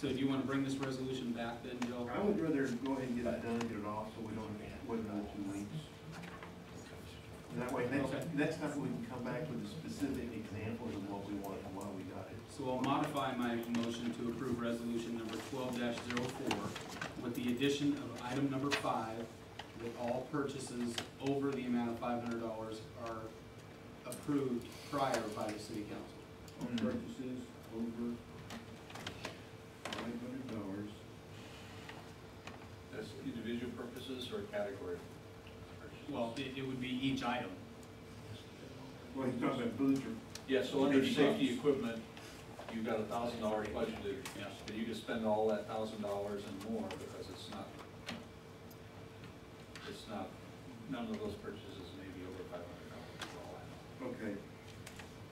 So do you want to bring this resolution back then, Joe? I would rather go ahead and get it done, get it off, so we don't wait another 2 weeks. And that way, Okay. next time we can come back with the specific examples of what we want and why we got it. So I'll modify my motion to approve resolution number 12-04 with the addition of item number 5, that all purchases over the amount of $500 are approved prior by the city council. All purchases over $500. That's individual purposes or category purchases? Well, it would be each item. Well, he's talking about boots or. Yeah, so under safety equipment, you've got $1,000 budgeted, Yeah. but you can spend all that $1,000 and more because it's not, none of those purchases may be over $500 for all I know. Okay.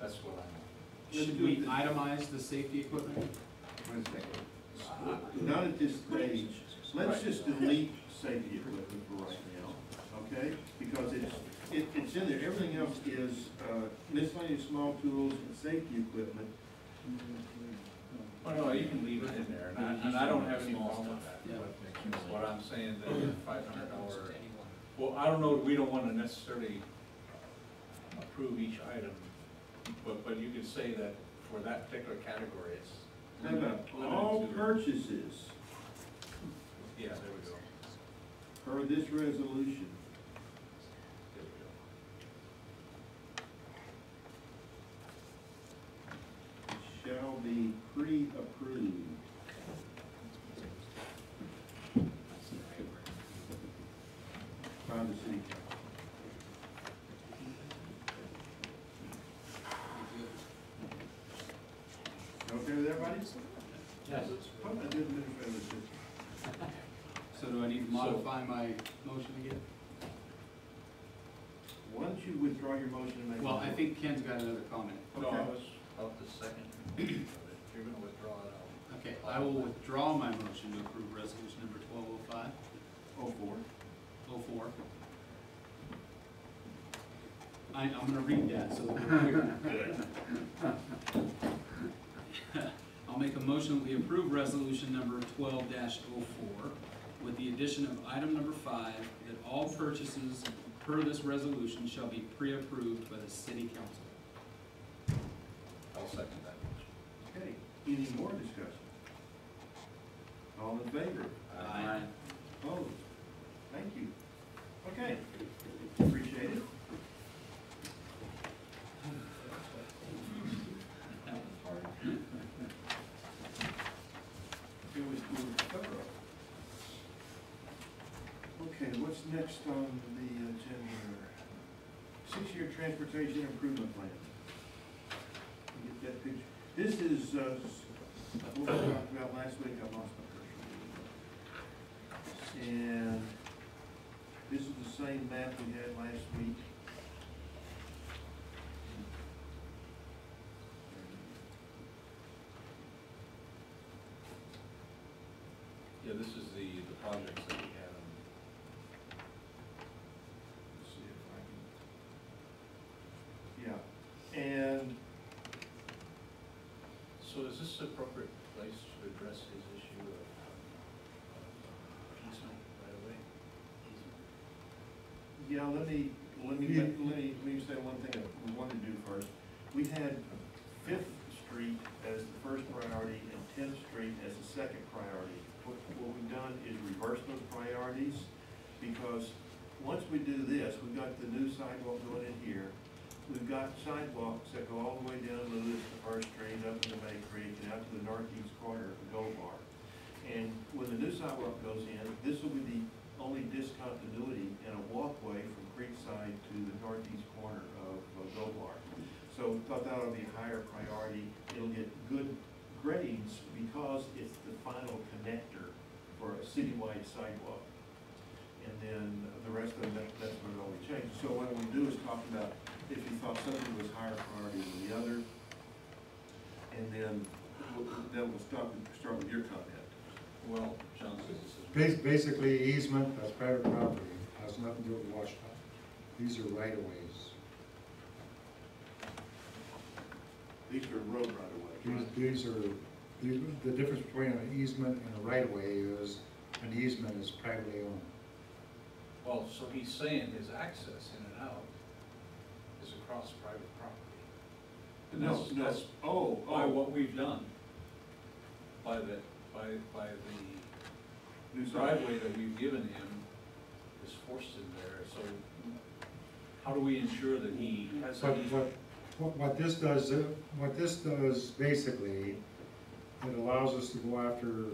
That's what I know. Should we itemize the safety equipment? Wait a second. Not at this stage. Let's just delete safety equipment for right now, okay? Because it's in there. Everything else is miscellaneous small tools and safety equipment. Oh, no, you can leave it in there, and I don't have any problem with that. Yeah. But what I'm saying, that $500, well, I don't know, we don't want to necessarily approve each item, but you could say that for that particular category, it's. How about all purchases Yeah, there we go. per this resolution There we go. shall be pre-approved. By the city council. Okay with everybody? Yes. Hope I did administrative. So do I need to modify my motion again? Why don't you withdraw your motion and make? Well, I think Ken's got another comment. No, Okay. I was about the second. If you're gonna withdraw it out. Okay, I will withdraw my motion to approve resolution number 1205. Oh, four. 04. I'm gonna read that so that we're clear. I'll make a motion that we approve resolution number 12-04 with the addition of item number 5, that all purchases per this resolution shall be pre-approved by the city council. I'll second that motion. Okay, any more discussion? All in favor? Aye. Opposed? Thank you. Okay, appreciate it. Here we go. Okay, what's next on the agenda? 6-year transportation improvement plan. You get that picture? This is what we talked about last week. I lost my picture. And this is the same map we had last week. Yeah, this is the projects that we had. Let's see if I can. Yeah, and So is this the appropriate place to address his issue of easement right away? yeah, let me say one thing that we wanted to do first. We had 5th Street as the first priority and 10th Street as the second priority. What we've done is reverse those priorities, because once we do this, we've got the new sidewalk going in here. We've got sidewalks that go all the way down Lewis to First Street, up into May Creek, and out to the northeast corner of the Gold Bar. And when the new sidewalk goes in, this will be the only discontinuity in a walkway from Creekside to the northeast corner of Gold Bar. So we thought that would be a higher priority. It'll get good grades because it's the final connector for a citywide sidewalk. And then the rest of it, that's what it only changes. So what we do is talk about if you thought something was higher priority than the other. And then we'll start with your comment. Well, John says this is. Basically, easement, that's private property, has nothing to do with washtub. These are right-of-ways. These are road right away. These are The difference between an easement and a right-of-way is, an easement is privately owned. Well, so he's saying his access in and out is across private property. And No, that's, no, that's by what we've done. By the New side. driveway that we've given him is forced in there, so how do we ensure that he has But an what this does basically, it allows us to go after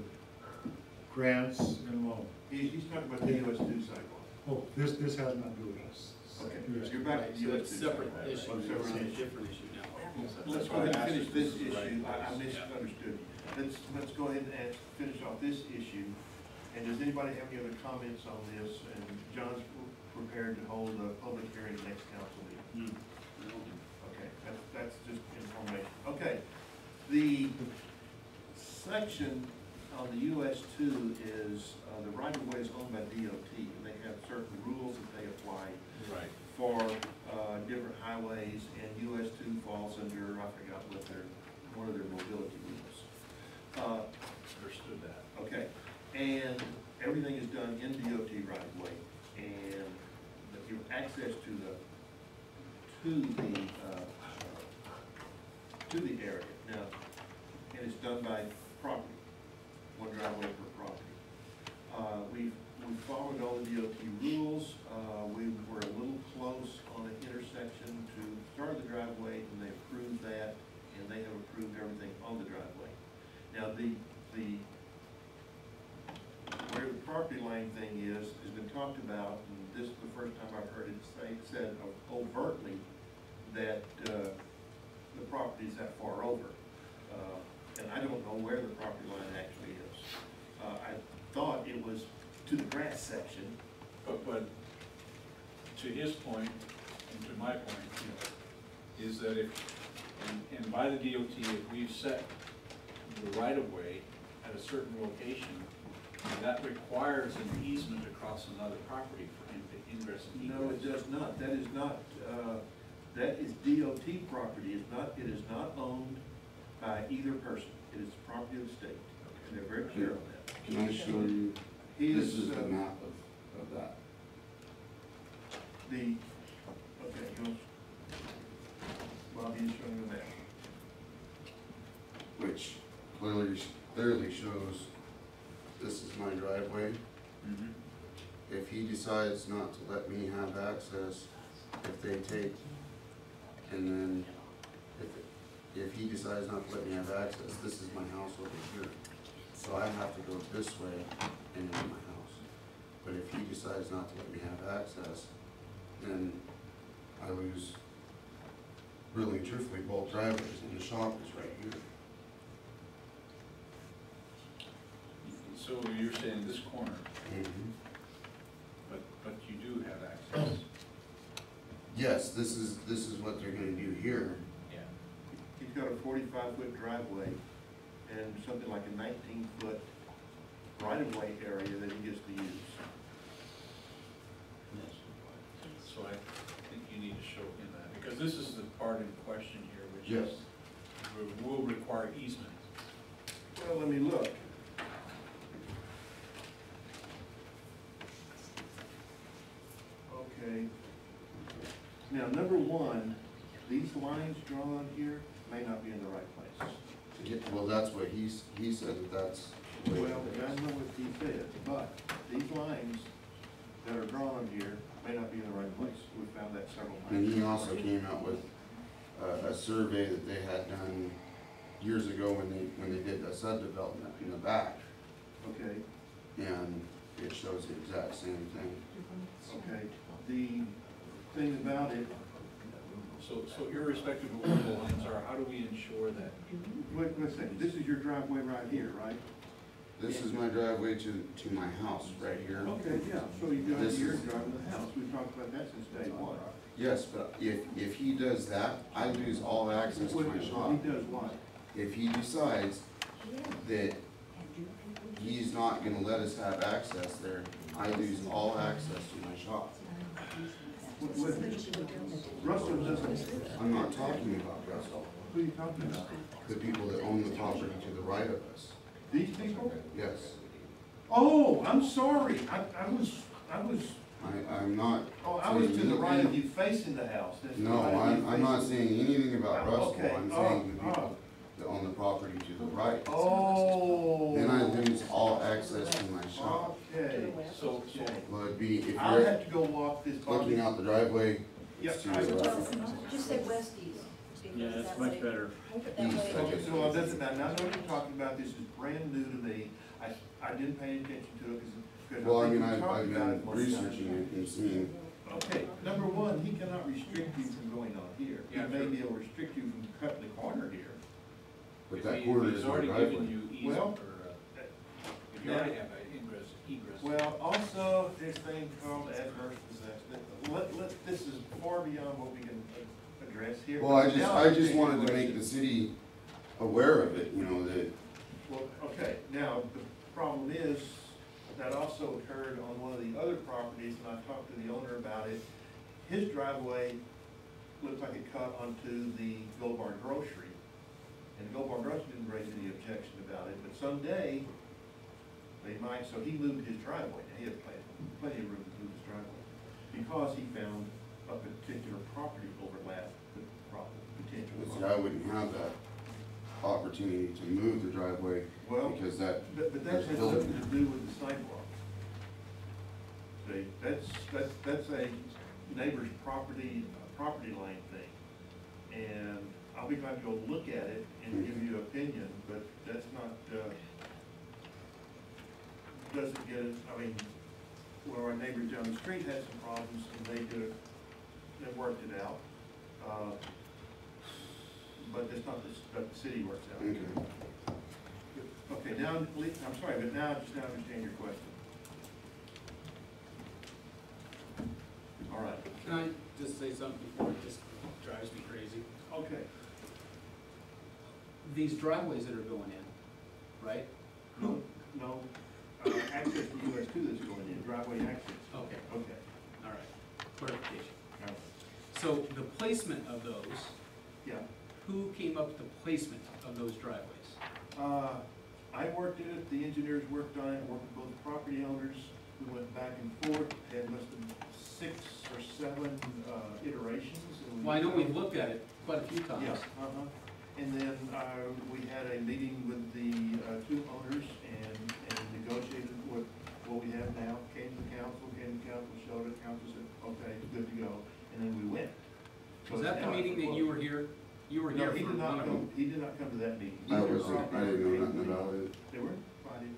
grants and loans. He's talking about the US two sidewalk. Oh, this has nothing to do with us. Okay, Yes. you're back Right, to so US it's two separate sidewalk. issue, Separate we're on a issue. different issue now. Let's go ahead and finish this issue. I misunderstood you. Let's go ahead and finish off this issue. And does anybody have any other comments on this? And John's prepared to hold a public hearing next council meeting. Okay, that's just information. Okay, the section on the US two is, the right of way is owned by DOT, and they have certain rules that they apply Right. for, different highways, and US two falls under, I forgot one of their mobility rules. Understood that. Okay, and everything is done in DOT right of way, and you have access to the area now, and it's done by property, one driveway per property. We followed all the DOT rules. We were a little close on an intersection to start the driveway, and they approved that, and they have approved everything on the driveway. Now, where the property line thing has been talked about, and this is the first time I've heard it said overtly that, the property's that far over. And I don't know where the property line actually is. I thought it was to the grass section. But to his point, and to my point, is that if, and by the DOT, if we've set the right of way at a certain location, that requires an easement across another property for him to ingress and egress. No, it does not. That is not, that is DOT property. It is not owned by either person. It is property of the state. And they're very clear on that. Can I show you, He this is the uh, map of that. okay, Bobby is showing the map. Which clearly shows this is my driveway. If he decides not to let me have access, if they take, and then if he decides not to let me have access, this is my house over here. So I have to go this way and into my house. But if he decides not to let me have access, then I lose, really and truthfully, both driveways, and the shop is right here. So you're saying this corner, but you do have access? Yes, this is what they're gonna do here. Yeah. He's got a 45-foot driveway and something like a 19-foot right-of-way area that he gets to use. So I think you need to show him that, because this is the part in question here, which Yes. is, will require easement. Well, let me look. Okay. Now, number one, these lines drawn here may not be in the right place. Yeah, well, that's what he said, that's the way Well, it I is. know what he said, but these lines that are drawn here may not be in the right place. We found that several times. And he also came out with a survey that they had done years ago when they did the subdevelopment in the back, Okay, and it shows the exact same thing. okay. The thing about it, So irrespective of where the lines are, how do we ensure that? wait a second, this is your driveway right here, right? This is my driveway to my house right here. Okay, yeah, so you got This your is- driveway to the house. We've talked about that since day one. Yes, but if he does that, I lose all access to my shop. He does what? If he decides that he's not gonna let us have access there, I lose all access to my shop. Russell doesn't, I'm not talking about Russell. Who are you talking about? The people that own the property to the right of us. These people? Yes. Oh, I'm sorry, I'm not. I was to the saying right of anything- you facing the house. That's No, right, you I'm not facing- saying anything about Russell, Okay, I'm oh, saying the people that own the property to the right. Oh. Then I lose all access to my shop. Okay, So, okay. Well, it'd be, if I'll you're have to go walk this looking body. out the driveway, Yep, it's to I- the right. Just say Westies. Yeah, that's much better. That East, way. I guess. So doesn't matter, now I know what you're talking about, this is brand new to me, I didn't pay attention to it, because Well, I mean, we I've talked about been it one time. researching it and seeing, Okay, number one, he cannot restrict you from going on here. He Yeah, may true. be able to restrict you from cutting the corner here. but if that he- corner if is he's my already driveway. given you easement, Well, or, if you already have an egress. Well, also, this thing called adverse possession, this is far beyond what we can address here. Well, I Now just understand wanted your to make question. the city aware of it, you know, that, Well, okay, now, the problem is, that also occurred on one of the other properties, and I talked to the owner about it. His driveway looked like it cut onto the Gold Bar Grocery, and Gold Bar Grocery didn't raise any objection about it, but someday, they might, so he moved his driveway, now he has plenty of room to move his driveway, because he found a particular property overlap with potential. see, I wouldn't have that opportunity to move the driveway, Well, because that, but that there's has building. nothing to do with the sidewalk. See, that's a neighbor's property line thing. And I'll be glad to go look at it and give you an opinion, but that's not, doesn't get it, I mean, well, our neighbors down the street had some problems and they worked it out. But that's not the city works out. Okay. Okay, now, I'm sorry, but now I just now understand your question. All right. Can I just say something before it just drives me crazy? Okay. These driveways that are going in, right? No, access to US two that's going in, driveway access. Okay, Okay. all right, clarification. All right. So the placement of those, Yeah. who came up with the placement of those driveways? I worked in it, the engineers worked on it, worked with both property owners. We went back and forth, had must have been 6 or 7 iterations. And Well, I know we've looked at it quite a few times. Yeah, and then, we had a meeting with the, 2 owners and negotiated what we have now, came to the council, showed it, council said, okay, good to go, and then we went. So Was that the now it's meeting that you were here? You were No, here he for did one not of come, them. he did not come to that meeting. I wasn't, I didn't know nothing about it. They were invited,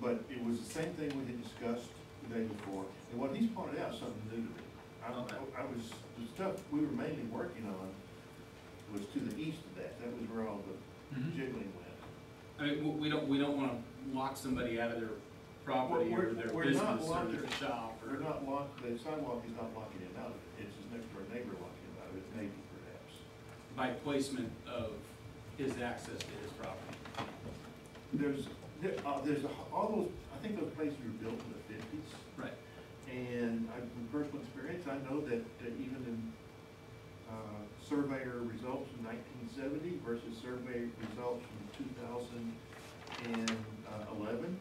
but it was the same thing we had discussed the day before, and what he's pointed out is something new to me. The stuff we were mainly working on was to the east of that where all the Mhm. jiggling went. I mean, we don't wanna lock somebody out of their property or their We're not business or locking- their shop or. We're not the sidewalk is not locking him out of it, it's his next door neighbor locking him out of it, maybe perhaps. By placement of his access to his property. There's all those, I think those places were built in the 50s. Right. And from personal experience, I know that even in surveyor results from 1970 versus survey results from 2011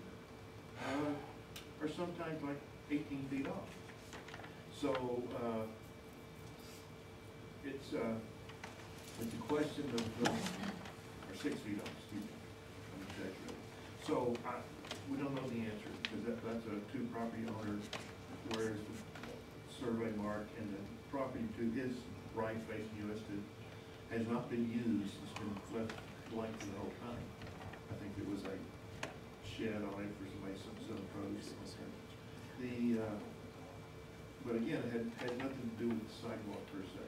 are sometimes like 18 feet off. So it's a question of, or 6 feet off, excuse me, I'm exaggerating. So we don't know the answer, because that's a 2 property owners, whereas the survey mark and the property to his right facing US two has not been used, it's been left blank for the whole time. I think it was a shed on it for somebody, some produce. But again, it had nothing to do with the sidewalk per se.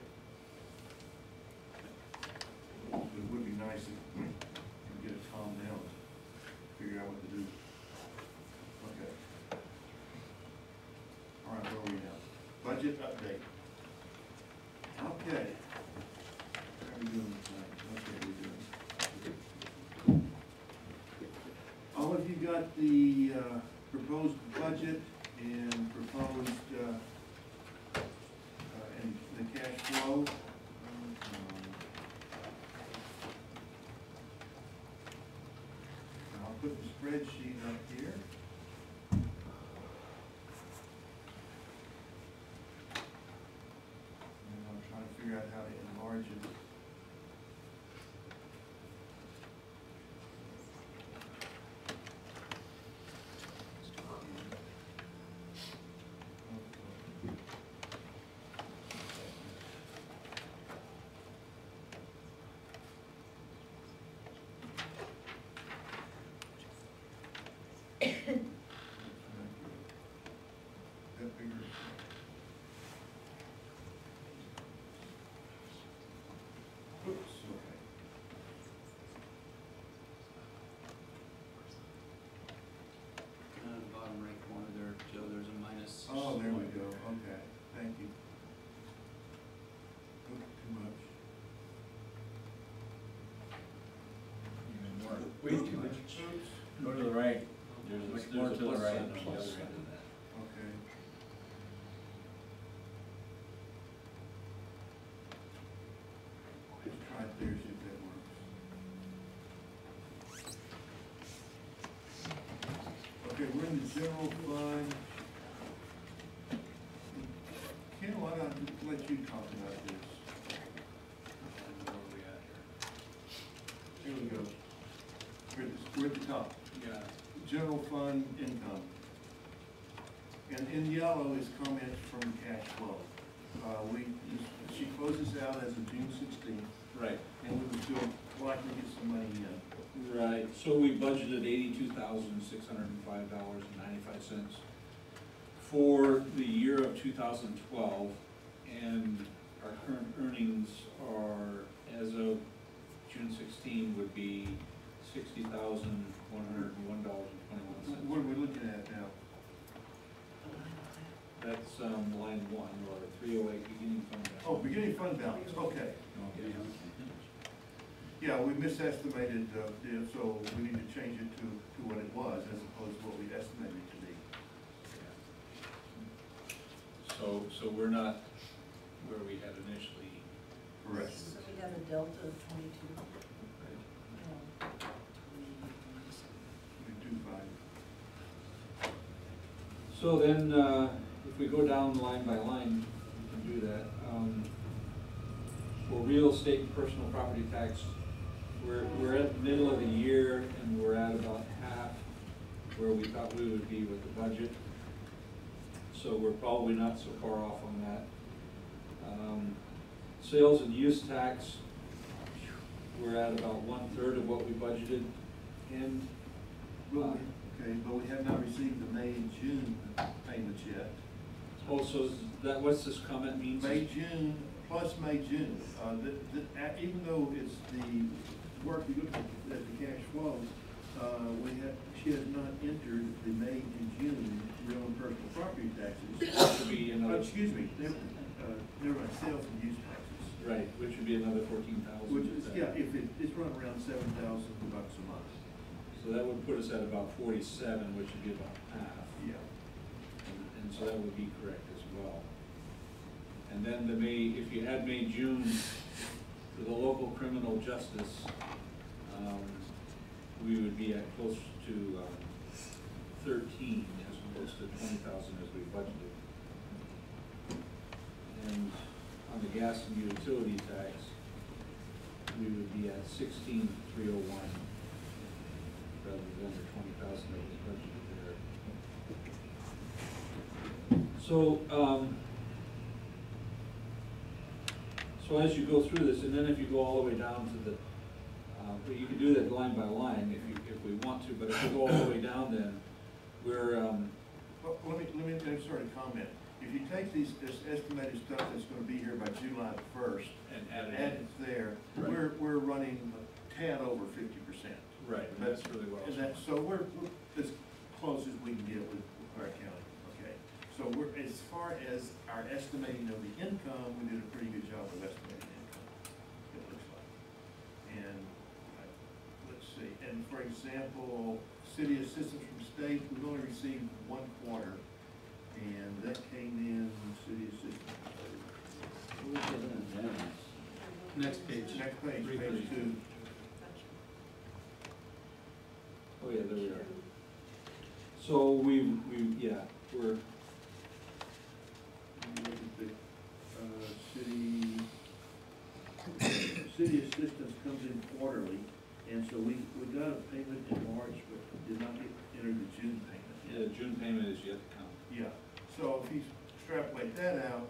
It would be nice if we could get it calmed down, figure out what to do. Okay. All right, where are we now? Budget update. Okay. How are we doing tonight? Okay, we're doing. All of you got the proposed budget and proposed and the cash flow. put the spreadsheet up here. And I'm trying to figure out how to enlarge it. That bigger. Oops, okay. Bottom right corner there, Joe, there's a minus. Oh, there we go, okay, thank you. Oop, too much. Even more. Way too much. Oops, Go to the right. There's Much a more to the plus right sign than on the plus other sign. end of that. okay. Let's try it there, see if that works. Okay, we're in the general fund. Ken, why don't I let you talk about this? Where are we at Here we go. We're at the top. here? Yeah. General fund income. And in yellow is comments from cash flow. She closes out as of June 16th, Right. and we would still likely get some money in. Right, so we budgeted $82,605.95 for the year of 2012, and our current earnings are, as of June 16, would be $60,101.21. What are we looking at now? That's line 1, or 308 beginning fund balance. Oh, beginning fund balance, okay. Yeah, we misestimated, so we need to change it to what it was as opposed to what we estimated it to be. So we're not where we had initially. Correct. So we have a delta of 22. We do five. So then, if we go down line by line, we can do that. For real estate and personal property tax, we're at the middle of the year and we're at about half where we thought we would be with the budget. So we're probably not so far off on that. Sales and use tax, we're at about 1/3 of what we budgeted. And Okay, but we have not received the May and June payments yet. also, is that, what's this comment means? May, June, plus May, June, even though it's the work we looked at the cash flows, she has not entered the May and June real and personal property taxes. Would be another, Excuse me, never mind, sales and use taxes. right, which would be another 14,000. Which is, yeah, if it's run around $7,000 a month. So that would put us at about 47, which would be about half. Yeah. And so that would be correct as well. And then the May, if you add May, June to the local criminal justice, we would be at close to 13 as opposed to 20,000 as we budgeted. And on the gas and utility tax, we would be at 16,301 rather than the 20,000 that was budgeted there. So, so as you go through this, and then if you go all the way down to the, well, you can do that line by line if we want to, but if we go all the way down, then we're, Well, let me start a comment. If you take this estimated stuff that's gonna be here by July the 1st, and add add it. it there, Right. we're running a tad over 50%. Right, and that's really well. And that's, so we're as close as we can get with our county, okay? So as far as our estimating of the income, we did a pretty good job of estimating income, it looks like. And, let's see, and for example, city assistance from state, we've only received 1/4, and that came in, city assistance. Next page. Next page, Three page thirty. 2. Oh, yeah, there So yeah, we're, Look at the, city assistance comes in quarterly, and so we got a payment in March, but did not get entered the June payment yeah, yet. June payment is yet to come. Yeah, so if you extrapolate that out,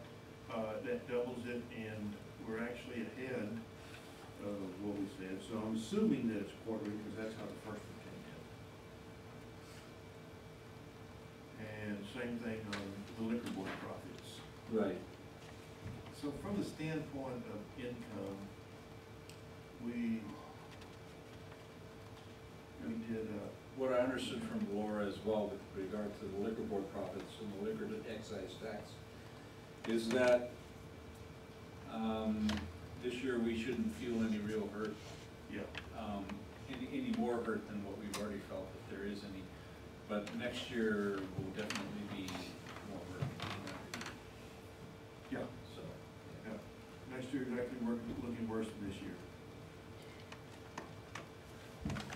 that doubles it, and we're actually ahead of what we said, so I'm assuming that it's quarterly, because that's how the first one came in. And same thing on the liquor board profits. Right. So from the standpoint of income, we did, What I understood from Laura as well with regard to the liquor board profits and the liquor excise tax is that, this year we shouldn't feel any real hurt, yeah, any more hurt than what we've already felt, if there is any. But next year will definitely be more hurt. yeah, So, yeah. Next year is actually looking worse than this year.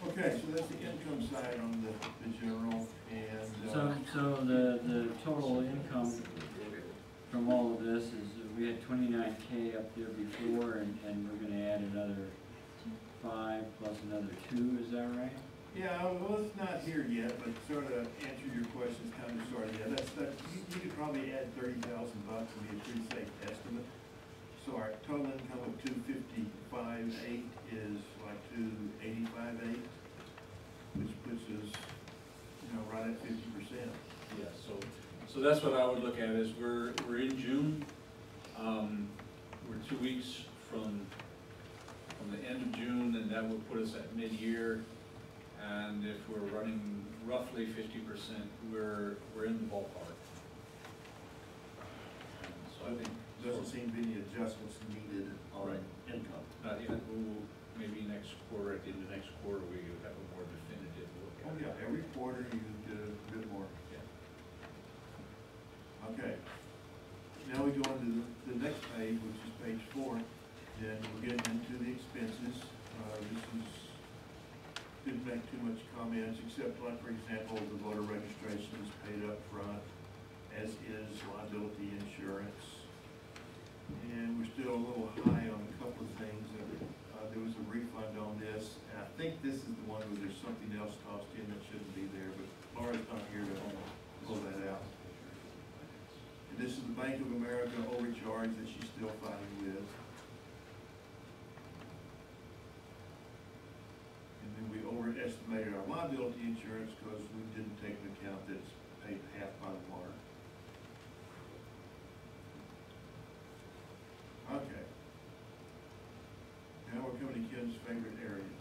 Okay, so that's the income side on the general, and, So the total income from all of this is, we had 29K up there before, and we're gonna add another 5 plus another 2, is that right? yeah, well, it's not here yet, but sort of answer your questions kind of sort of, yeah, you could probably add $30,000 and be a pretty safe estimate. So our total income of 255.8 is like 285.8, which puts us, right at 50%. yeah, so that's what I would look at, is we're in June. We're 2 weeks from the end of June, and that would put us at mid-year. And if we're running roughly 50%, we're in the ballpark. So I think. Doesn't seem to be any adjustments needed on income. Not yet, maybe next quarter, at the end of next quarter, we have a more definitive look Oh, at it. yeah, every quarter you do a bit more. Yeah. Okay. Now we go into the next page, which is page 4. Then we're getting into the expenses. Didn't make too much comments, except like, for example, the voter registration is paid up front, as is liability insurance. And we're still a little high on a couple of things. There was a refund on this, and I think this is the one where there's something else tossed in that shouldn't be there, but Laura's not here to pull that out. And this is the Bank of America overcharge that she's still fighting with. And then we overestimated our liability insurance because we didn't take into account that it's paid half by the water. Okay. Now we're coming to Ken's favorite area.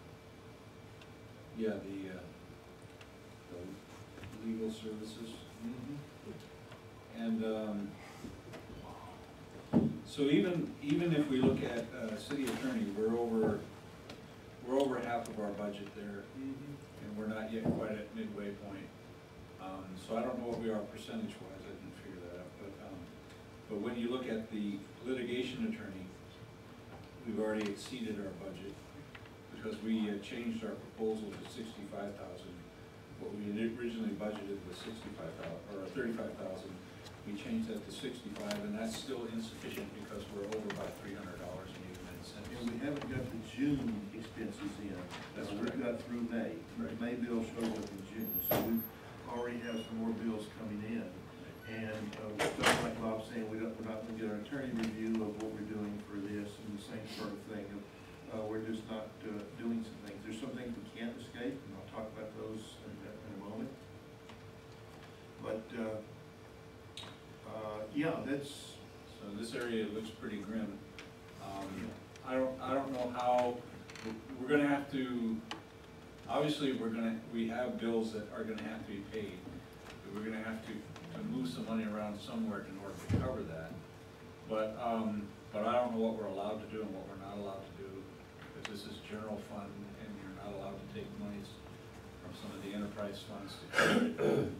Yeah, the legal services. And, so even if we look at, city attorney, we're over half of our budget there, and we're not yet quite at midway point. So I don't know what we are percentage-wise, I didn't figure that out, but when you look at the litigation attorney, we've already exceeded our budget, because we changed our proposal to 65,000. What we had originally budgeted was 65,000, or 35,000. We changed that to 65, and that's still insufficient because we're over by $300.89. And we haven't got the June expenses in. That's We've correct. got through May. Right. May bill shows up in June, so we already have some more bills coming in. And stuff like Bob's saying, we're not gonna get an attorney review of what we're doing for this, and the same sort of thing. We're just not doing some things. There's some things we can't escape, and I'll talk about those in a moment. But, yeah, that's, So this area looks pretty grim. I don't know how, we're gonna have to, obviously, we have bills that are gonna have to be paid. But we're gonna have to move some money around somewhere in order to cover that. But I don't know what we're allowed to do and what we're not allowed to do, because this is general fund, and you're not allowed to take monies from some of the enterprise funds to cover it.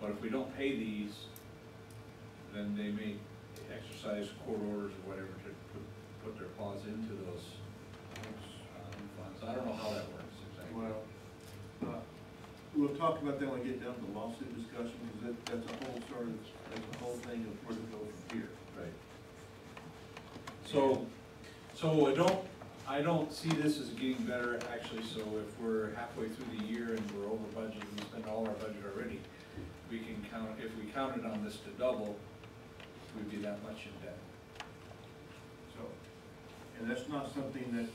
But if we don't pay these, then they may exercise court orders or whatever to put their claws into those funds. I don't know how that works exactly. well, talk about that when we get down to the lawsuit discussion, because that's a whole sort of, that's a whole thing of where to go from here. Right. So I don't see this as getting better, actually, so if we're halfway through the year and we're over budget, and we spend all our budget already, we can count, if we counted on this to double, we'd be that much in debt. So, and that's not something that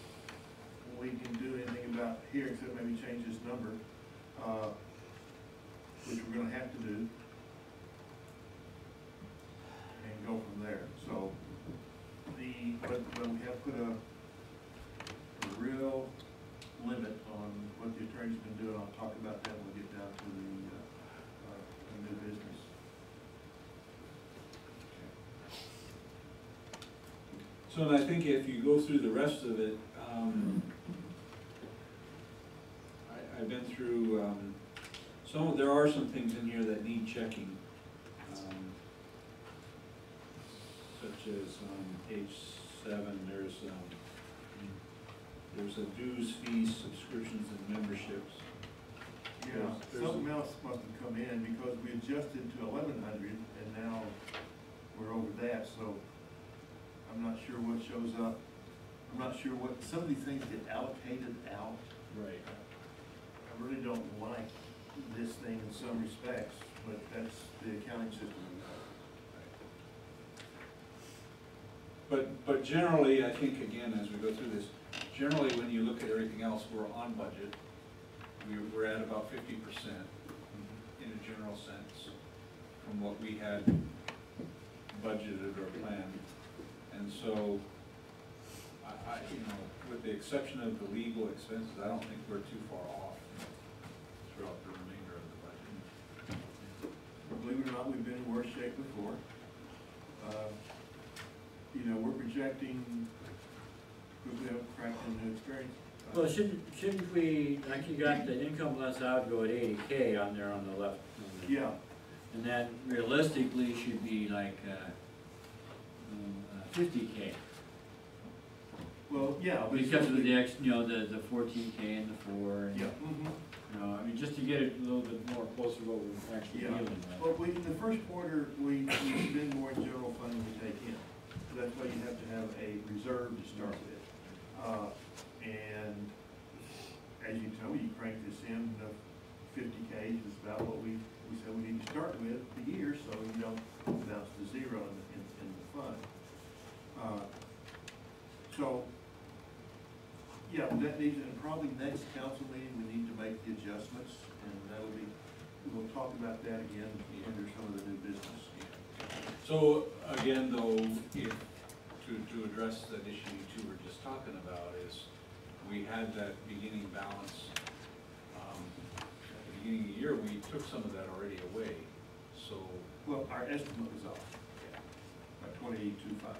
we can do anything about here, except maybe change this number, which we're gonna have to do, and go from there. So, but we have put a real limit on what the attorney's been doing. I'll talk about that when we get down to the new business. So and I think if you go through the rest of it, I've been through, there are some things in here that need checking. Such as, page 7, there's a dues, fees, subscriptions, and memberships. Yeah, There's- something else must have come in because we adjusted to 1,100 and now we're over that, so I'm not sure what shows up. I'm not sure what, some of these things get allocated out. Right. I really don't like this thing in some respects, but that's the accounting system. But generally, I think, again, as we go through this, generally, when you look at everything else, we're on budget. We're at about 50% in a general sense from what we had budgeted or planned. And so, with the exception of the legal expenses, I don't think we're too far off throughout the remainder of the budget. Believe it or not, we've been in worse shape before. We're projecting, because we haven't cracked into new experience. Well, shouldn't we, like you got the income less outgo at 80K on there on the left. Yeah, And that realistically should be like, 50K. well, yeah. but Because of something- the the 14K and the 4 and, Yeah. I mean, just to get it a little bit more closer to what we're actually Yeah. dealing with. Well, in the first quarter, we spend more in general fund than we take in. So that's why you have to have a reserve to start with. And as you tell me, you crank this in, 50K is about what we said we need to start with the year, so you don't bounce to zero in the fund. So, yeah, that needs, and probably next council meeting, we need to make the adjustments, and that'll be, we'll talk about that again under some of the new business. So, again, though, if, to address that issue you two were just talking about, is we had that beginning balance. At the beginning of the year, we took some of that already away, so. Well, our estimate was off, by 22.5,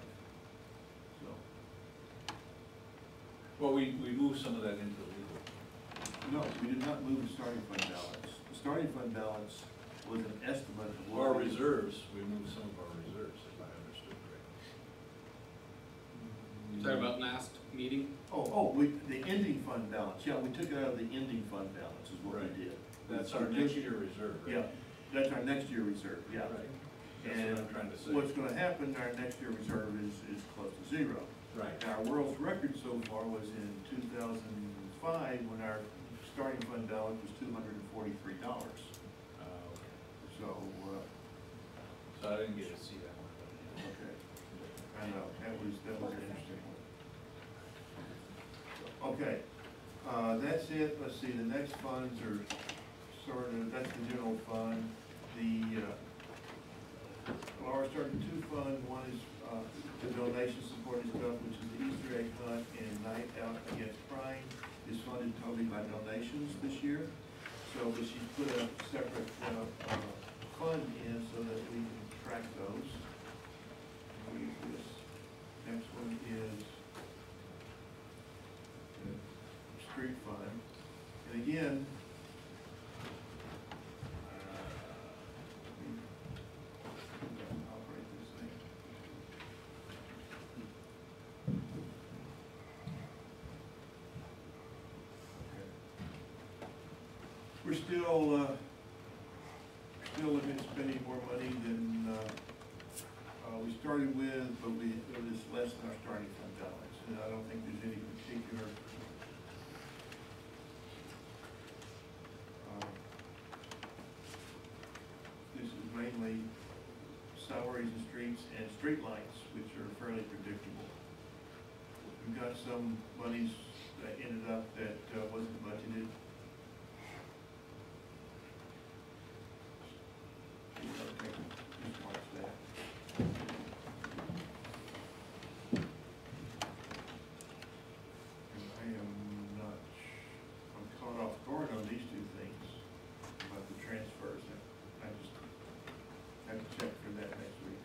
so. Well, we moved some of that into legal. No, we did not move the starting fund balance. The starting fund balance was an estimate of what. Our reserves, we moved some of our reserves, if I understood correctly. Talking about last meeting? The ending fund balance, yeah, we took it out of the ending fund balance is what Right. we did. That's our next year reserve, right? Yeah, that's our next year reserve, yeah. Right. That's And what I'm trying to say. what's gonna happen, our next year reserve is close to zero. Right. Our world's record so far was in 2005, when our starting fund balance was $243. Okay. So, So I didn't get to see that one, but yeah. okay, I know, that was an interesting one. Okay, that's it, let's see, the next funds are sort of, that's the general fund. Laura started 2 funds, one is the donation supported stuff, which is the Easter egg hunt and Night Out Against Crime, is funded totally by donations this year. So, but she's put a separate fund in so that we can track those. This next one is the street fund. And again, operate this thing. Okay. We're still looking at spending more money than, we started with, but it was less than our starting fund balance. And I don't think there's any particular, this is mainly salaries and streets and street lights, which are fairly predictable. We've got some monies that ended up that wasn't budgeted. Okay, just watch that. And I am not, I'm caught off guard on these two things about the transfers. I just have to check for that next week.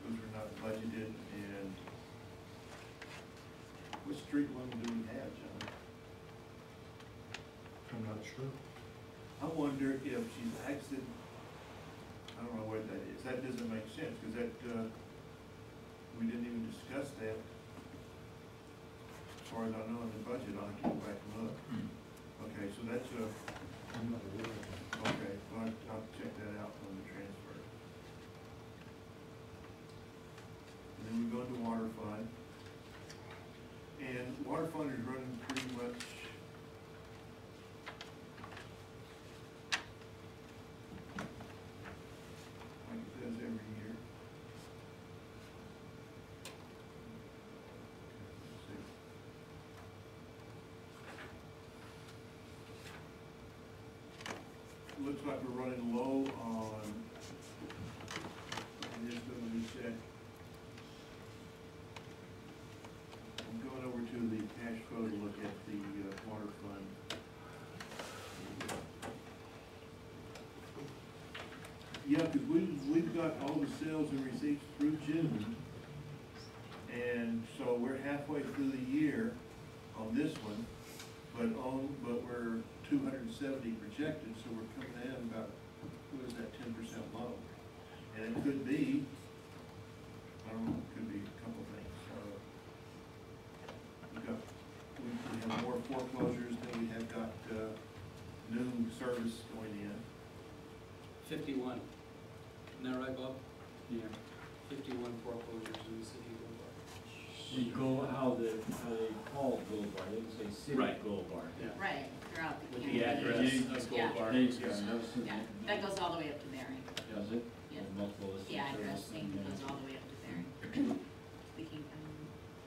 Those are not budgeted. And what street loan do we have, John? I'm not sure. I wonder if she's exited, I don't know what that is. That doesn't make sense, because that, we didn't even discuss that. As far as I know in the budget, I'll have to go back and look. Okay, so that's a, I'm not aware of that. okay, well, I'll check that out on the transfer. And then we go to water fund. And water fund is running pretty much like it does every year. Let's see. Looks like we're running low on, and just let me check. I'm going over to the cash flow to look at the water fund. Yeah, because we've got all the sales and receipts through June. And so we're halfway through the year on this one, but we're 270 projected, so we're coming in about, what is that, 10% low. And it could be, I don't know, it could be a couple things. We have more foreclosures than we have got new service going in. 51. Isn't that right, Bob? Yeah. 51 foreclosures in the city of Gold Bar. How they call Gold Bar, they would say City Right. Gold Bar. Right, throughout the With county. the address of Yeah. Gold Bar. Thanks, Yeah. Karen. That was- Yeah, that goes all the way up to Bering. Does it? Yeah. With multiple The listed address services? thing Yeah. goes all the way up to Bering. The King County.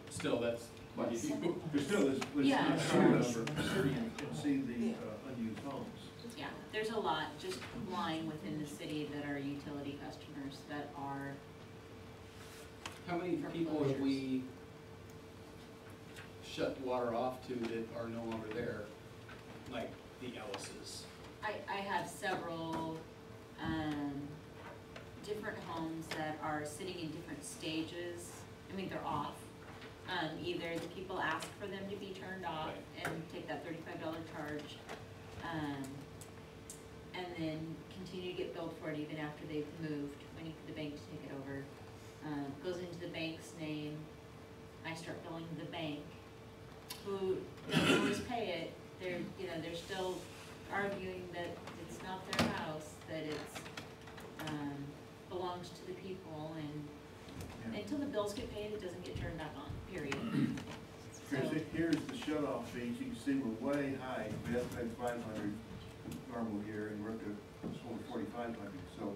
Still, that's what you do. There's still, let's Yeah. not show number, and see the unused homes. Yeah, there's a lot just lying within the city that are utility customers that are, How many people have we shut water off to that are no longer there? Like the Ellis's? I have several, different homes that are sitting in different stages. I mean, they're off. Either the people ask for them to be turned off Right. and take that $35 charge, and then continue to get billed for it even after they've moved, waiting for the bank to take it over. Goes into the bank's name, I start billing the bank, who doesn't always pay it. They're still arguing that it's not their house, that it's, belongs to the people, and until the bills get paid, it doesn't get turned back on, period. So, Here's the shut-off fees. You can see we're way high. We have to pay 500 normal year, and we're up to over 4,500, so.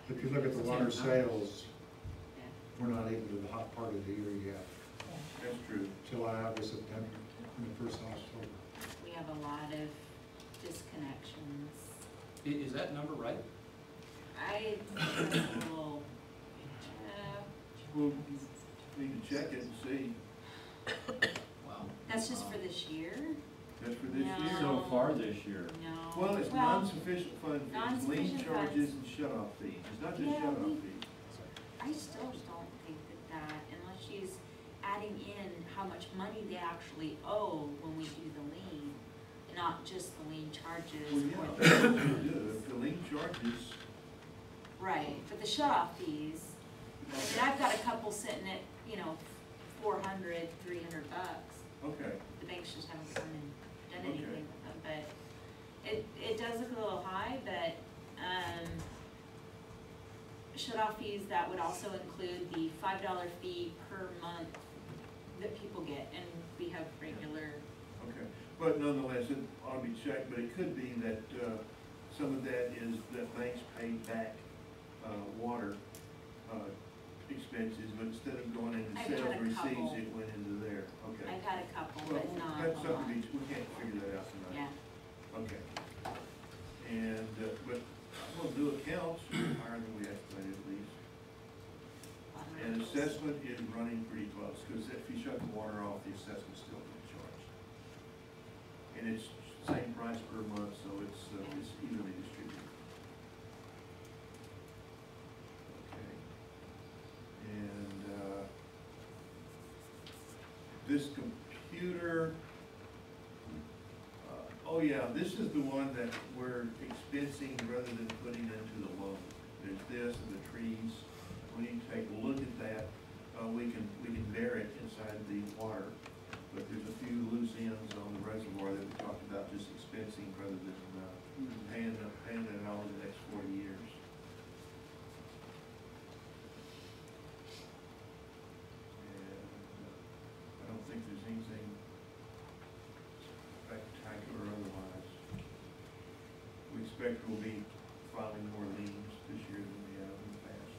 If you look at the water sales, yeah. we're not into the hot part of the year yet, That's true. July, August, September, and the first of October. We have a lot of disconnections. Is that number right? I think it's a little, We'll need to check it and see. Wow. that's just for this year? That's for this No. year. So far this year. No. Well, it's non-sufficient fund fees, lien non-sufficient charges, funds. and shut-off fees. It's not just Yeah, shut-off we- fees. I still don't think that, unless she's adding in how much money they actually owe when we do the lien, not just the lien charges. Well, yeah, or that's what we do. If the lien charges, Right, but the shut-off fees, I mean, I've got a couple sitting at, $400, $300. okay. The banks just haven't come and done anything with them, but shut-off fees, that would also include the $5 fee per month that people get, and we have regular, Okay, but nonetheless, it ought to be checked, but it could be that, some of that is that banks pay back, water, expenses, but instead of going into I've sales had a receipts, couple. it went into there, okay. I've had a couple, Well, but not that's a lot. something we can't figure that out tonight. Yeah, Okay. And, but I'm gonna do accounts higher than we estimated at least. And assessment is running pretty close, because if you shut the water off, the assessment's still being charged. And it's same price per month, so it's evenly distributed. Okay. And, this computer, oh yeah, this is the one that we're expensing rather than putting into the loan. There's this and the trees. We need to take a look at that. We can bear it inside the water, but there's a few loose ends on the reservoir that we talked about just expensing rather than paying it all in the next 40 years. And I don't think there's anything spectacular otherwise. We expect we'll be filing more liens this year than we have in the past.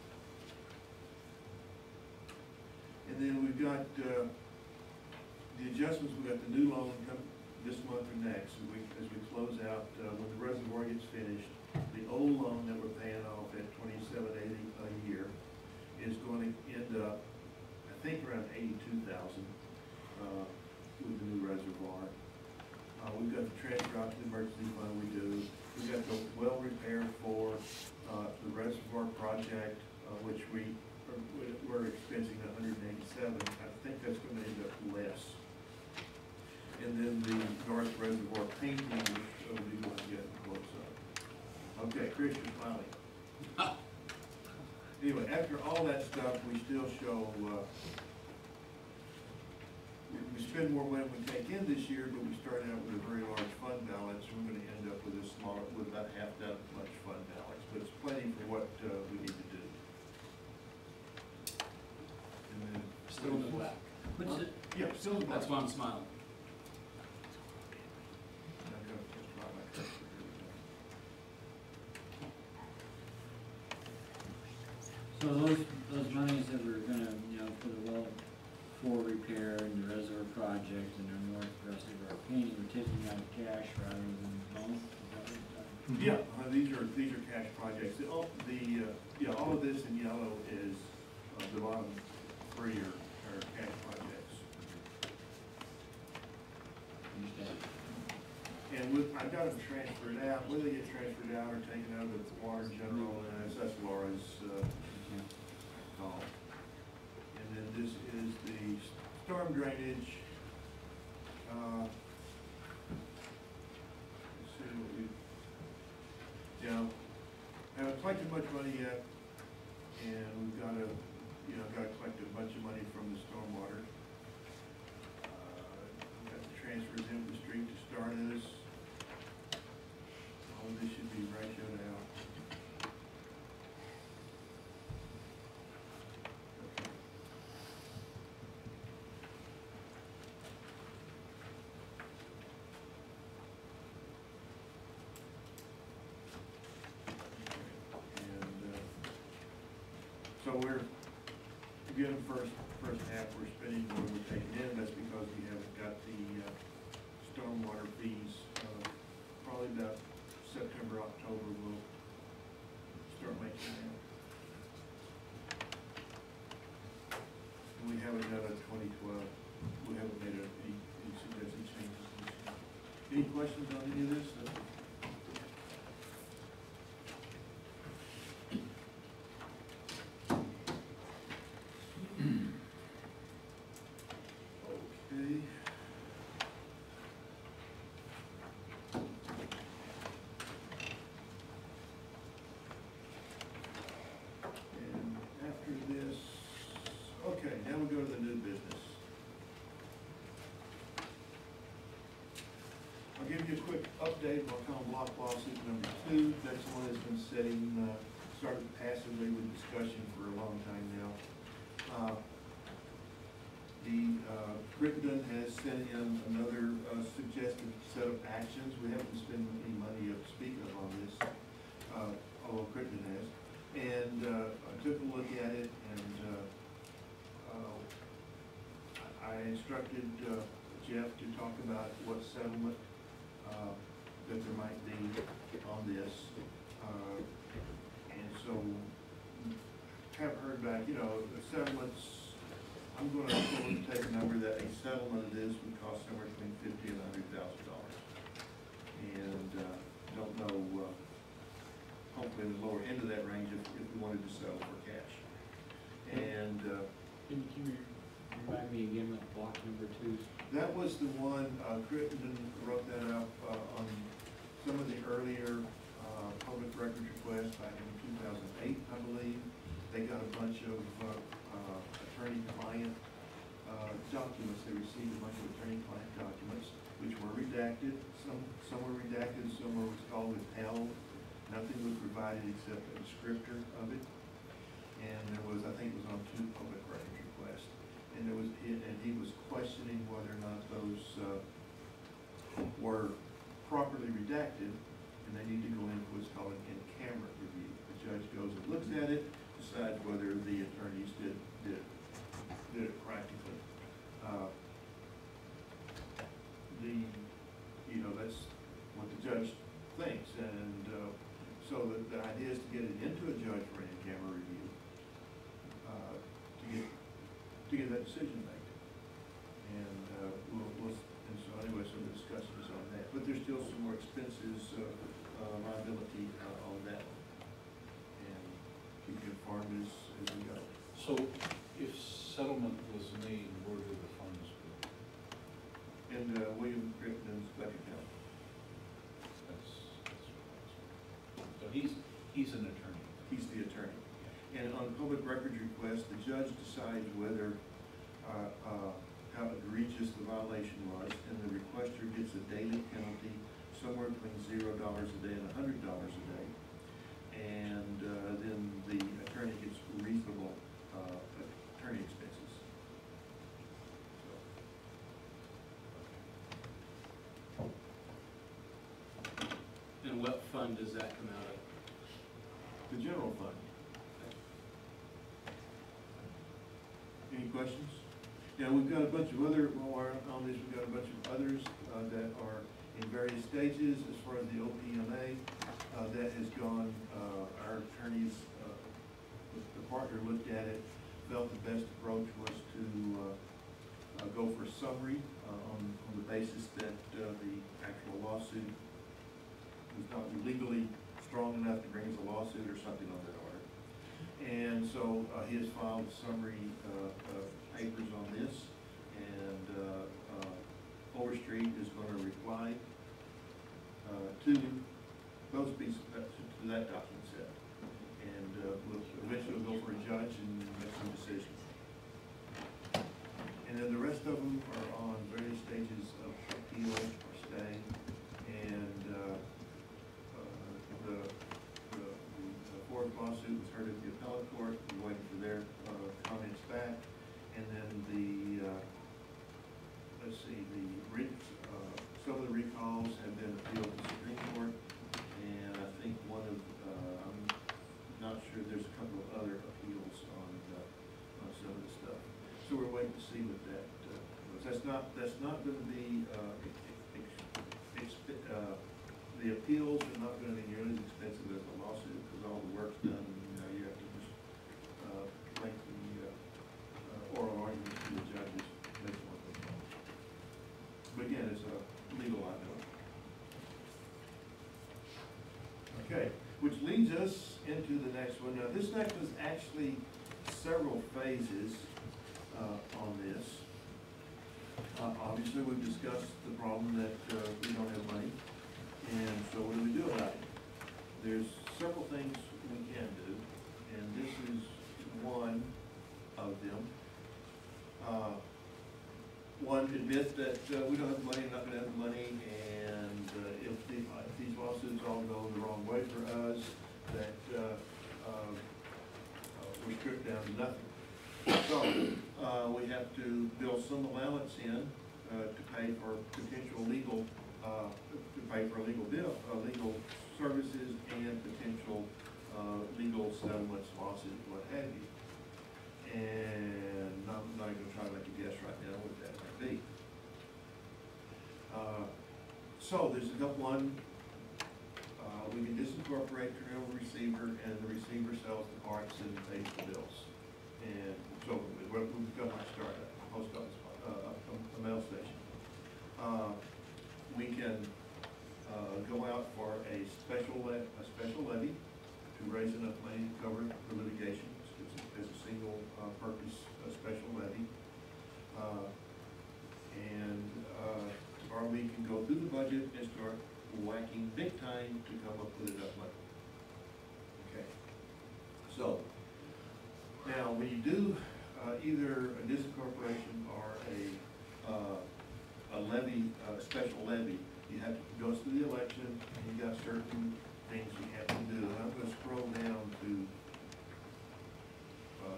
And then we've got, the adjustments, we've got the new loan come this month or next, as we close out, when the reservoir gets finished. The old loan that we're paying off at $27.80 a year is going to end up, I think, around $82,000, with the new reservoir. We've got the transfer out to the emergency fund we do. We've got the well repair for, the reservoir project, which we're expensing $187. I think that's gonna end up less. And then the North Reservoir painting, which we will get close up. Okay, Chris, you're smiling. Anyway, after all that stuff, we still show, we spend more money we take in this year, but we start out with a very large fund balance. We're gonna end up with with about half that much fund balance, but it's plenty for what, we need to do. And then. Still in the black. What's it, Yeah, still in the black. That's why I'm smiling. so those monies that we're gonna, for the well, for repair and the reservoir project and the north reservoir painting, we're taking out cash rather than loan? Is that what you're Yeah, these are cash projects. All of this in yellow is, the bottom three are cash projects. Understand. And I've got them transferred out, whether they get transferred out or taken out of the water general, and that's Laura's, call. And then this is the storm drainage. Let's see what haven't collected much money yet, and we've got to collect a bunch of money from the stormwater. We've got the transfers in the street to start us. All of this should be ratioed out. Okay. So we're, again, first half, we're spending more than we're taking in. That's because we haven't got the stormwater fees. Probably about September, October, we'll start making that. And we haven't done a 2012. We haven't made any suggested changes. Any questions on any of this? Okay. And after this, okay, now we go to the new business. I'll give you a quick update on Macomb Block lawsuit number 2. That's the one that's been started passively with discussion for a long time now. Crittenden has sent in another suggested set of actions. We haven't spent any money of speaking of on this, although Crittenden has. And I took a look at it, and I instructed Jeff to talk about what settlement that there might be on this. And so, haven't heard back, you know, the settlements, I'm gonna take a number that a settlement of this would cost somewhere between $50,000 and $100,000. And don't know, hopefully in the lower end of that range if we wanted to settle for cash. And Can you remind me again what block number 2 is? that was the one, Crittenden wrote that up on some of the earlier public records requests back in 2008, I believe. They got a bunch of attorney-client documents. They received a bunch of attorney-client documents, which were redacted. Some were redacted, some were what's called withheld. Nothing was provided except a descriptor of it. And there was, I think it was on 2 public records requests. And he was questioning whether or not those were properly redacted, and they need to go in for what's called an in-camera review. The judge goes and looks at it, decides whether the attorneys did it practically. That's what the judge thinks, and so the idea is to get it into a judge for an in-camera review, to get that decision made. And and so anyway, so the discussion is on that, but there's still some more expenses, liability on that one. And keep you informed as we go. So if settlement was made, where do the funds go? And William Crittenden's bank account. So he's an attorney. He's the attorney. And on public records request, the judge decides whether, how egregious the violation was, and the requester gets a daily penalty somewhere between $0 a day and $100 a day. And then the attorney gets reasonable attorney expenses. And what fund does that come out of? The general fund. Any questions? Now, we've got a bunch of other, while we're on this, we've got a bunch of others that are in various stages. As far as the OPMA, that has gone, our attorneys, the partner looked at it, felt the best approach was to go for a summary on the basis that the actual lawsuit was not legally strong enough to bring us a lawsuit or something on that order. And so he has filed summary papers on this, and Overstreet is going to reply to those pieces, to that document set. And we'll eventually go for a judge and make some decisions. And then the rest of them are on various stages of appeal or stay. And the fourth lawsuit was heard at the appellate court. We're waiting for their comments back. And then some of the recalls have been appealed to the Supreme Court. And I think I'm not sure, there's a couple of other appeals on some of the stuff. So we're waiting to see what that was. That's not going to be, the appeals are not going to be nearly as expensive as the lawsuit, because all the work's done, and you have to just make the oral arguments to the judges. But again, it's a legal liability. Okay, which leads us into the next one. Now, this next is actually several phases on this. Obviously, we've discussed the problem that we don't have money, and so what do we do about it? There's several things we can do, and this is one of them. One, admit that we don't have money, not gonna have money, and if these lawsuits all go the wrong way for us, that to nothing. So, we have to build some allowance in, to pay for potential legal, to pay for legal legal services and potential, legal settlements, lawsuits, what have you. And I'm not even gonna try to make a guess right now what that might be. So there's a couple one, we can disincorporate, turn over receiver, and the receiver sells the parts and pays the bills. And so we've got my start at a post office, a mail station. We can, go out for a special levy to raise enough money to cover the litigation. As a single, purpose, special levy. Or we can go through the budget and start whacking big time to come up with enough money. Okay. So, now when you do, either a disincorporation or a levy, a special levy, you have to go through the election, and you got certain things you have to do. And I'm gonna scroll down to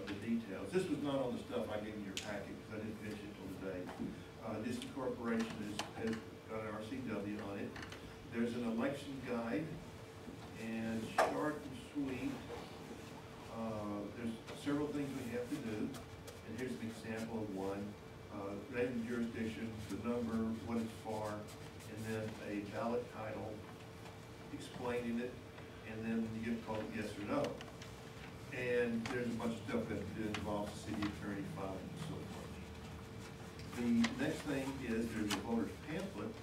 the details. This was not on the stuff I gave you your packet, because I didn't finish it till today. Disincorporation has got an RCW on it. There's an election guide, and short and sweet, there's several things we have to do, and here's an example of one. Name of jurisdiction, the number, what it's for, and then a ballot title explaining it, and then you get called yes or no. And there's a bunch of stuff that involves the city attorney filing and so forth. The next thing is there's a voter's pamphlet,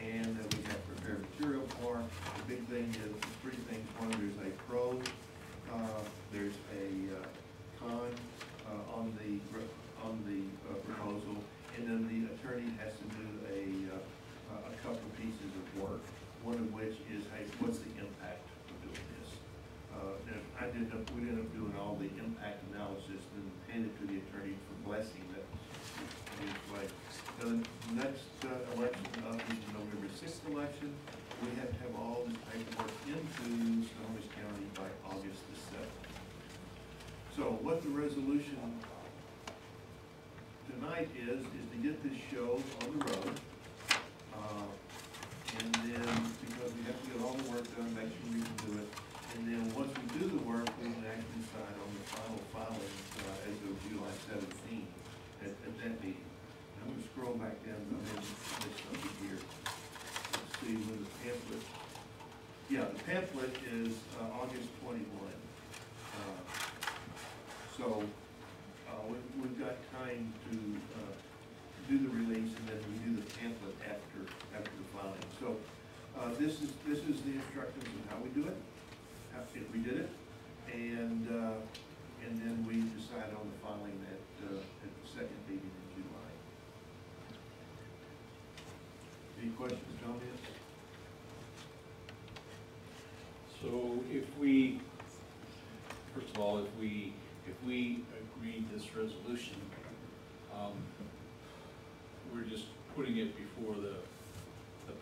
and that we have prepared material for. The big thing is, three things. One, there's a pro, there's a con on the proposal, and then the attorney has to do a couple of pieces of work. One of which is, hey, what's the impact of doing this? We ended up doing all the impact analysis and handed it to the attorney for blessing that. Like, the next election up is the November 6th election. We have to have all this paperwork into Snohomish County by August the 7th. So what the resolution tonight is to get this show on the road. And then, because we have to get all the work done, make sure we can do it. And then once we do the work, we can actually decide on the final filing as of July 17th at that meeting. I'm going to scroll back down to this over here. Let's see when the pamphlet. Yeah, the pamphlet is August 21. So we've got time to do the release, and then we do the pamphlet after the filing. So this is the instructions of how we do it, if we did it, and then we decide on the filing at the second meeting in July. Any questions, comments? So if we, first of all, if we agree this resolution, we're just putting it before the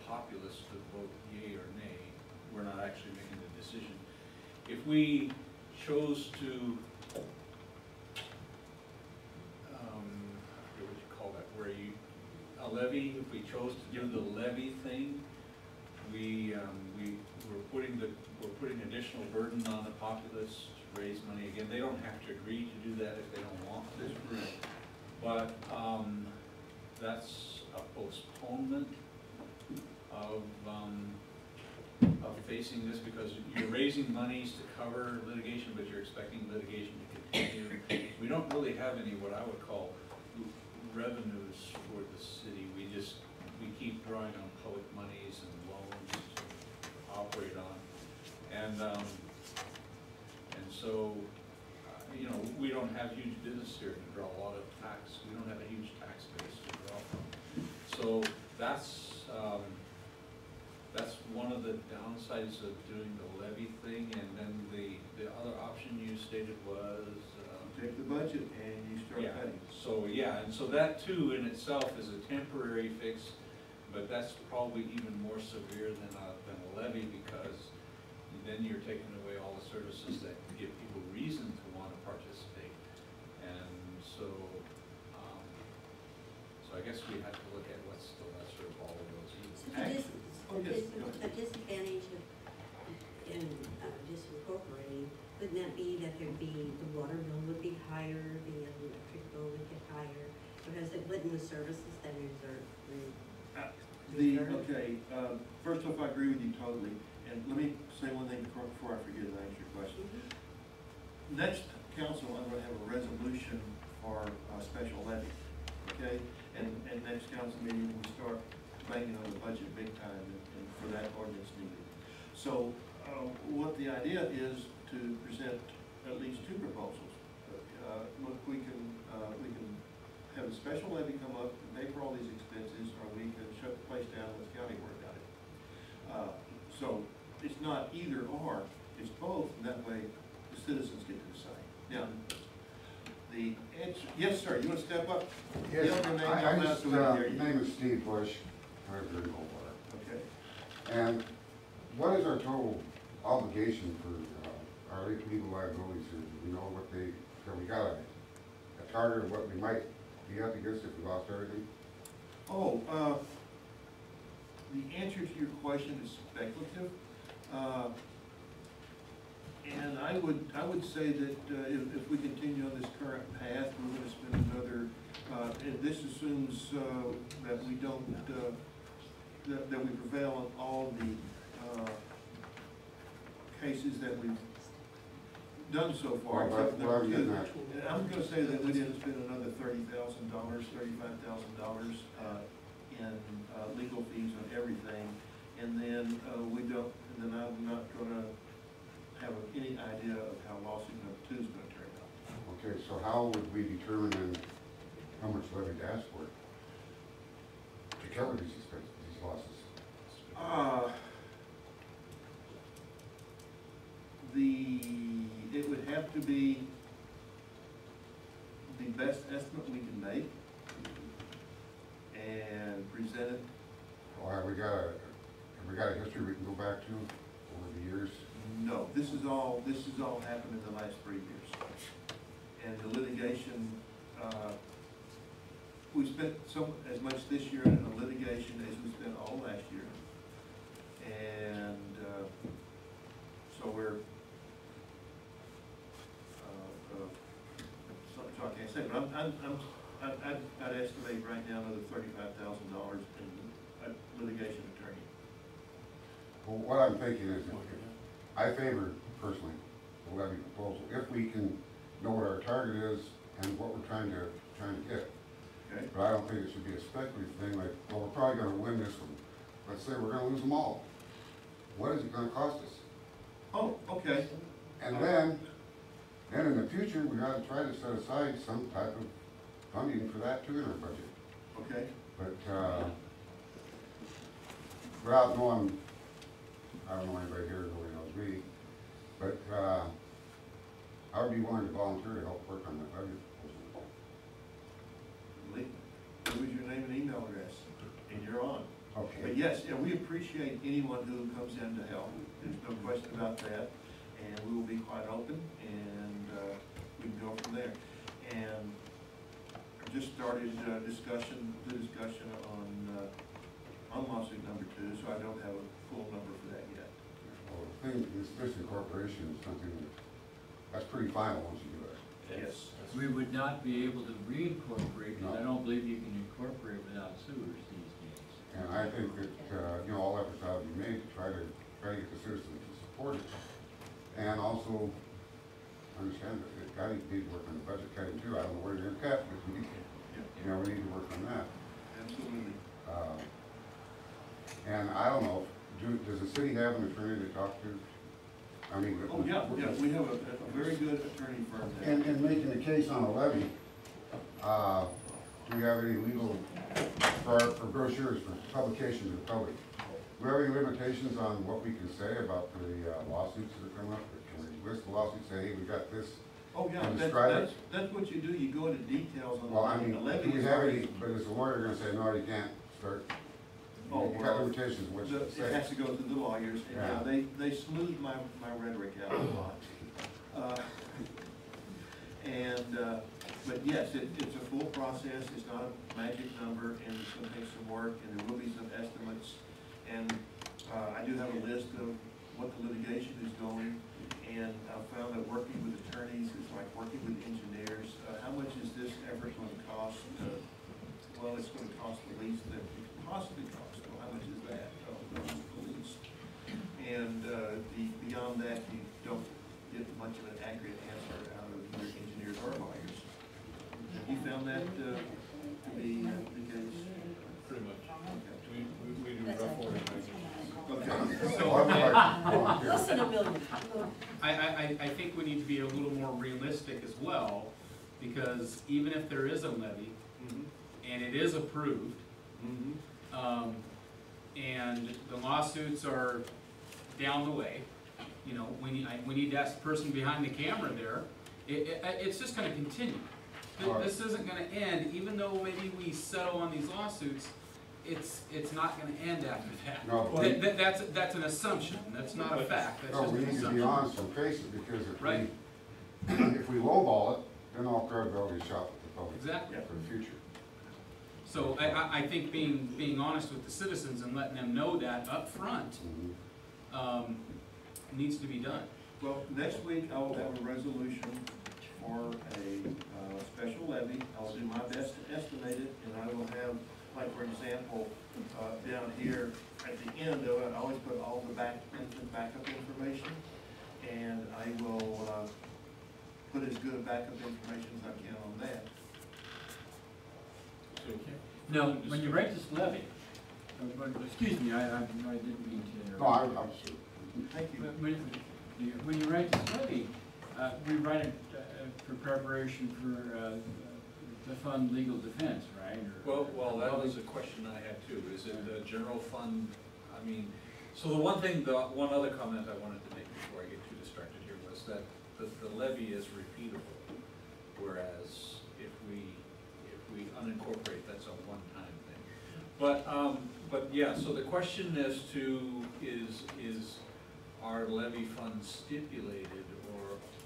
populace to vote yea or nay. We're not actually making the decision. If we chose to, what would you call that, where you, a levy, if we chose to do the levy thing, we're putting additional burden on the populace to raise money. Again, they don't have to agree to do that if they don't want to. But that's a postponement of facing this, because you're raising monies to cover litigation, but you're expecting litigation to continue. We don't really have any what I would call revenues for the city. We keep drawing on public monies and loans to operate on. And so, you know, we don't have huge business here to draw a lot of tax. We don't have a huge tax base to draw from. So that's one of the downsides of doing the levy thing. And then the other option you stated was take the budget and you start cutting. So yeah, and so that too in itself is a temporary fix, but that's probably even more severe than a levy, because then you're taking away all the services that give people reason to want to participate. so, so I guess we have to look at what's the lesser of all of those evils. Oh, yes, go ahead. A disadvantage of, in, just incorporating, wouldn't that be that there'd be, the water bill would be higher, the electric bill would get higher? Because it wouldn't the services that Okay, first off, I agree with you totally, and let me say one thing before I forget to answer your question. Next council, I'm gonna have a resolution for a special levy, okay? And next council meeting, we start banging on the budget big time, and for that ordinance needed. So, what the idea is to present at least two proposals. Look, we can have a special levy come up and pay for all these expenses, or we can shut the place down and let the county worry about it. So, it's not either or, it's both, and that way the citizens get to decide. Now, the answer, yes, sir, you want to step up? Yes, Yell your name I out loud just, so we can hear you. name is Steve Bush, treasurer in Coldwater. Okay. And what is our total obligation for our legal liabilities here? Do we know what so we got a target of what we might be up against if we lost everything? Oh, the answer to your question is speculative. And I would say that if we continue on this current path, we're gonna spend another, and this assumes that we don't, that we prevail on all the cases that we've done so far. Well, except well, I'm number getting two. that. I'm gonna say that we didn't spend another $30,000, $35,000 in legal fees on everything, and then we don't, and then I'm not gonna have any idea of how lawsuit number 2 is gonna turn out. Okay, so how would we determine then how much levy to ask for to cover these expenses, these losses? It would have to be the best estimate we can make and present it. Or have we got a history we can go back to over the years? No, this is all happened in the last 3 years. And the litigation, we spent as much this year in the litigation as we spent all last year. And, so we're, so I can't say, but I'd estimate right now another $35,000 in a litigation attorney. Well, what I'm thinking is, I favor personally the levy proposal, if we can know what our target is and what we're trying to get. Okay? But I don't think it should be a speculative thing, like, well, we're probably gonna win this one. Let's say we're gonna lose them all. What is it gonna cost us? Oh, okay. And then in the future, we ought to try to set aside some type of funding for that too in our budget. Okay. But, without knowing, I don't know anybody here, nobody knows me, but, I would be willing to volunteer to help work on that levy proposal. What was your name and email address? And you're on. Okay. But yes, yeah, we appreciate anyone who comes in to help. There's no question about that. And we will be quite open, and we can go from there. And I just started the discussion on lawsuit number 2, so I don't have a full number for that yet. Well, the thing is, this incorporation is something that's pretty final once you do it. Yes. We would not be able to reincorporate, because I No. don't believe you can incorporate without sewers these days. And I think that, all efforts ought to be made to try to get the citizens to support it. And also understand that it got to need to work on the budget cutting too. I don't know where you're gonna cut, but we need to work on that. Absolutely. And I don't know, does the city have an attorney to talk to? I mean. Oh, yeah, we have a very good attorney firm there. In making the case on a levy, do we have any legal, for brochures, for publication to the public? Do we have any limitations on what we can say about the lawsuits that are coming up? Can we list the lawsuits, say, hey, we got this? Oh, yeah, And describe that's what you do. You go into details on Well, I mean, the levy. do we have any, but is the lawyer gonna say, no, you can't start? Oh, You got well, limitations, what you It say? has to go through the lawyers, and Yeah. they smooth my rhetoric out a lot. But yes, it's a full process, it's not a magic number, and it's gonna take some work, and there will be some estimates. And, I do have a list of what the litigation is going, and I found that working with attorneys is like working with engineers. How much is this effort gonna cost? Well, it's gonna cost the least that it could possibly cost. Well, how much is that? Oh, the least. And, beyond that, you don't get much of an accurate answer out of either engineers or lawyers. Have you found that, to be the case? Pretty much. Okay. We do rough order. Okay. So I would like to volunteer. Less than a million. I think we need to be a little more realistic as well, because even if there is a levy Mhm. and it is approved, Mhm. and the lawsuits are down the way, you know, we need to ask the person behind the camera there, it's just gonna continue. This isn't gonna end, even though maybe we settle on these lawsuits, it's not gonna end after that. No, but- That's an assumption, that's not a fact, that's No, just we an need to be assumption. honest and face it, because Right. if we lowball it, then all credibility is shot with the public Exactly. for the future. So I think being honest with the citizens and letting them know that up front needs to be done. Well, next week I will have a resolution for a special levy. I'll do my best to estimate it, and I will have, like, for example, down here at the end of it, I always put all the backup information, and I will put as good a backup information as I can on that. Now, when you write this levy, excuse me, I didn't mean to No, interrupt. Thank you. When you write this levy, we write it for preparation for the fund legal defense, right? Or- Well, that was a question I had too. Is it the general fund? I mean, so the one other comment I wanted to make before I get too distracted here was that the levy is repeatable, whereas if we unincorporate, that's a one-time thing. But yeah, so the question as to is our levy funds stipulated,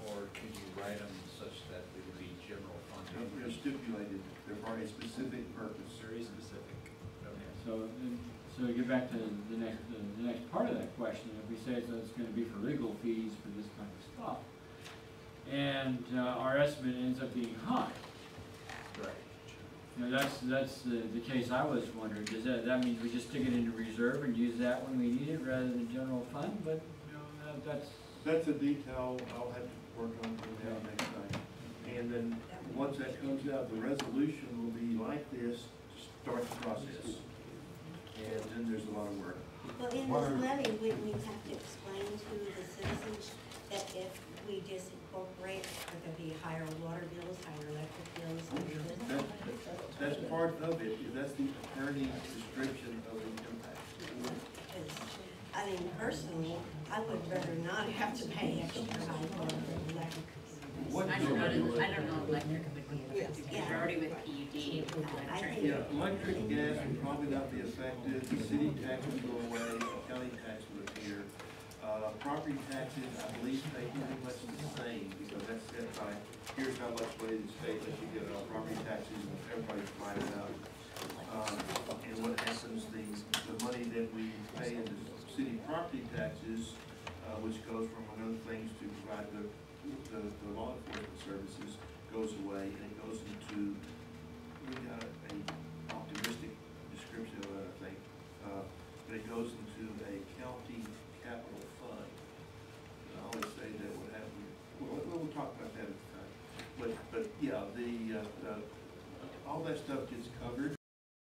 or can you write them such that they would be general fund? They're stipulated, they're for a specific purpose. Very specific. So to get back to the next part of that question, if we say that it's gonna be for legal fees for this kind of stuff, and our estimate ends up being high. Right. You know, that's the case I was wondering, does that means we just stick it into reserve and use that when we need it rather than general fund, but, you know, That's a detail I'll have to work on for the next time. And then, once that comes out, the resolution will be like this to start the process. And then there's a lot of work. Well, in this levy, we have to explain to the citizens that if we disincorporate, there could be higher water bills, higher electric bills, higher this. That's part of it, that's the attorney's description of the impact. Because, I mean, personally, I would rather not have to pay extra high water and electric. I don't know electric would be affected, Yeah. you're already with PUD and I electric. think- Yeah, electric and gas will probably not be affected, the city tax will go away, the county tax will appear. Property taxes, I believe, stay pretty much the same, because that's set by, here's how much money the state lets you get on property taxes, and everybody's divided up. And what happens, the money that we pay in the city property taxes, which goes from other things to provide the law enforcement services, goes away, and it goes into, we got a optimistic description of it, I think, but it goes into a county capital fund. And I always say that would happen, we'll talk about that at the time. But yeah, all that stuff